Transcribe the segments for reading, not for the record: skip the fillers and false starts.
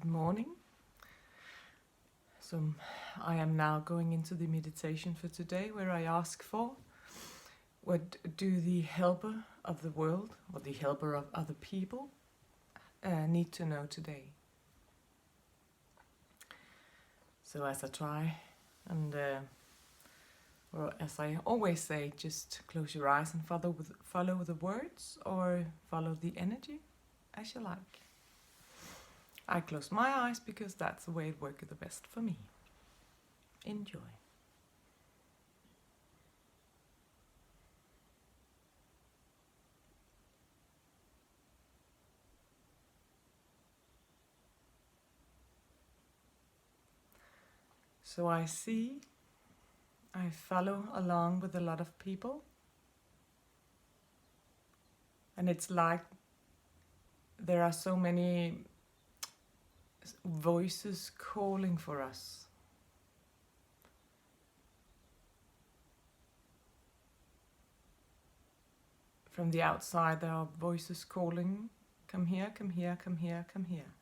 Good morning. So I am now going into the meditation for today, where I ask for what do the helper of the world or the helper of other people need to know today. So as I try and or as I always say, just close your eyes and follow the words or follow the energy as you like. I close my eyes because that's the way it works the best for me. Enjoy. So I follow along with a lot of people, and it's like there are so many voices calling for us. From the outside there are voices calling, come here, come here, come here, come here.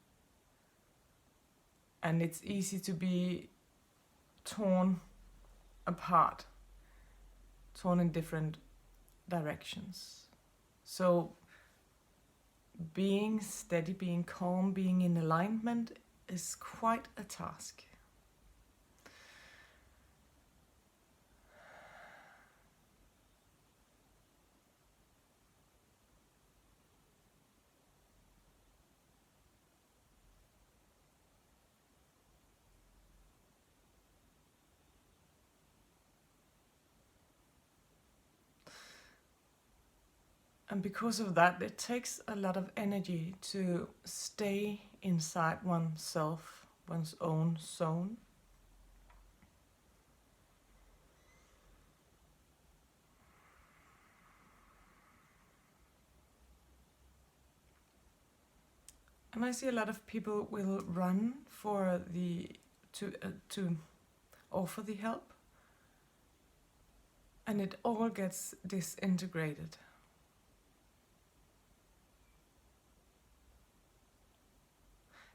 And it's easy to be torn apart, torn in different directions. So being steady, being calm, being in alignment is quite a task. And because of that, it takes a lot of energy to stay inside oneself, one's own zone. And I see a lot of people will run for to offer the help, and it all gets disintegrated.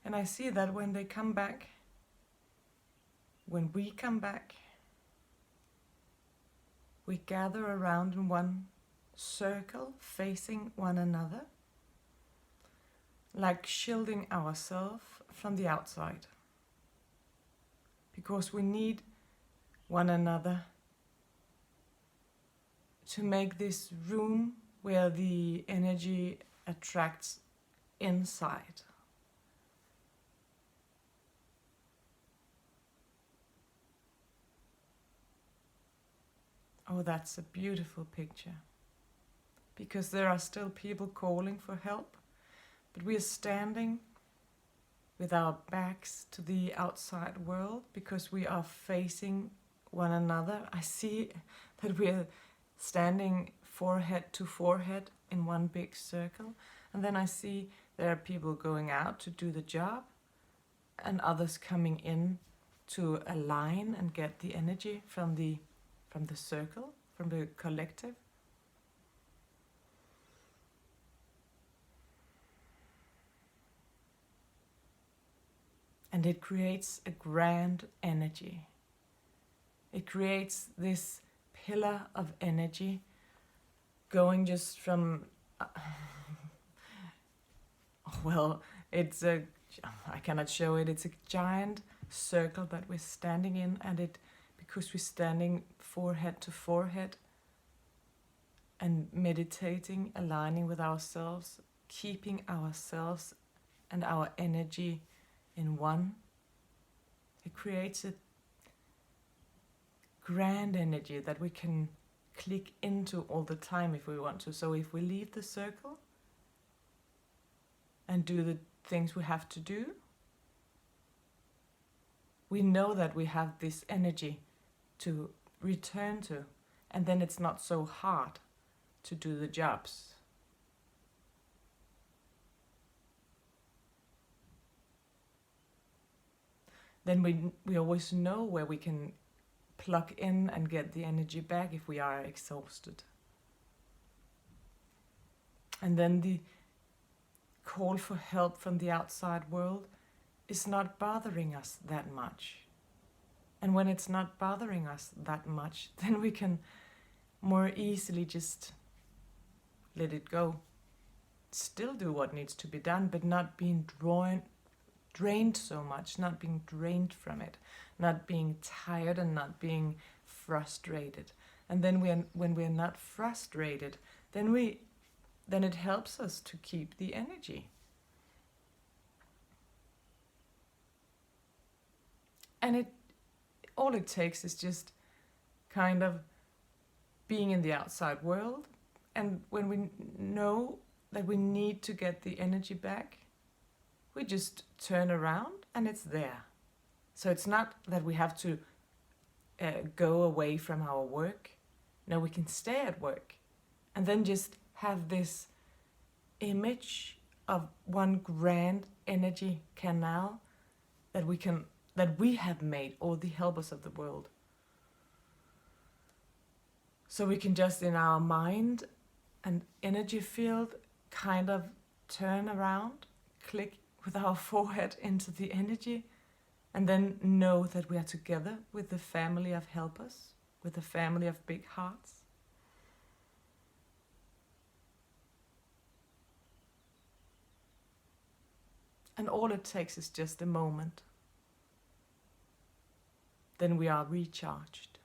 And I see that when they come back, when we come back, we gather around in one circle, facing one another, like shielding ourselves from the outside. Because we need one another to make this room where the energy attracts inside. Oh, that's a beautiful picture. Because there are still people calling for help, but we are standing with our backs to the outside world because we are facing one another. I see that we are standing forehead to forehead in one big circle, and then I see there are people going out to do the job and others coming in to align and get the energy from the circle, from the collective. And it creates a grand energy. It creates this pillar of energy going just from, well, I cannot show it, it's a giant circle that we're standing in, and because we're standing forehead to forehead and meditating, aligning with ourselves, keeping ourselves and our energy in one, it creates a grand energy that we can click into all the time if we want to. So if we leave the circle and do the things we have to do, we know that we have this energy to return to, and then it's not so hard to do the jobs. Then we always know where we can plug in and get the energy back if we are exhausted. And then the call for help from the outside world is not bothering us that much. And when it's not bothering us that much, then we can more easily just let it go. Still do what needs to be done, but not being drained so much, not being drained from it, not being tired and not being frustrated. And then when we're not frustrated, then it helps us to keep the energy. And all it takes is just kind of being in the outside world, and when we know that we need to get the energy back, we just turn around and it's there. So it's not that we have to go away from our work. No, we can stay at work and then just have this image of one grand energy canal that we have made, all the helpers of the world. So we can just in our mind and energy field kind of turn around, click with our forehead into the energy, and then know that we are together with the family of helpers, with the family of big hearts. And all it takes is just a moment. Then we are recharged.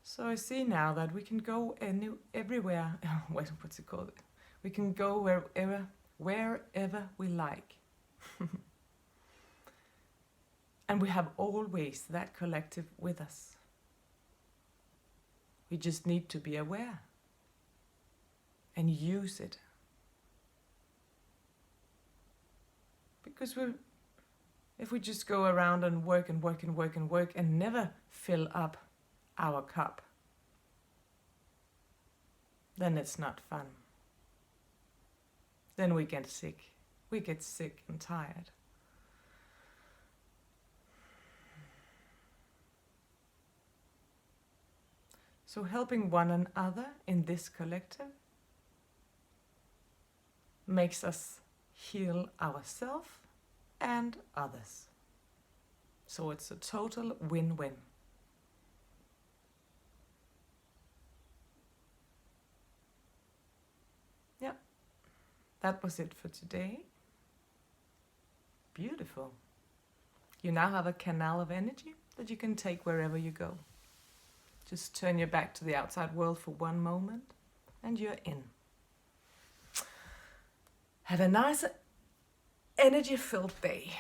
So I see now that we can go everywhere. What's it called? We can go wherever we like. And we have always that collective with us. We just need to be aware and use it. Because if we just go around and work and work and work and work and never fill up our cup, then it's not fun. Then we get sick. We get sick and tired. So helping one another in this collective makes us heal ourselves and others. So it's a total win-win. Yeah, that was it for today. Beautiful. You now have a canal of energy that you can take wherever you go. Just turn your back to the outside world for one moment and you're in. Have a nice energy-filled day.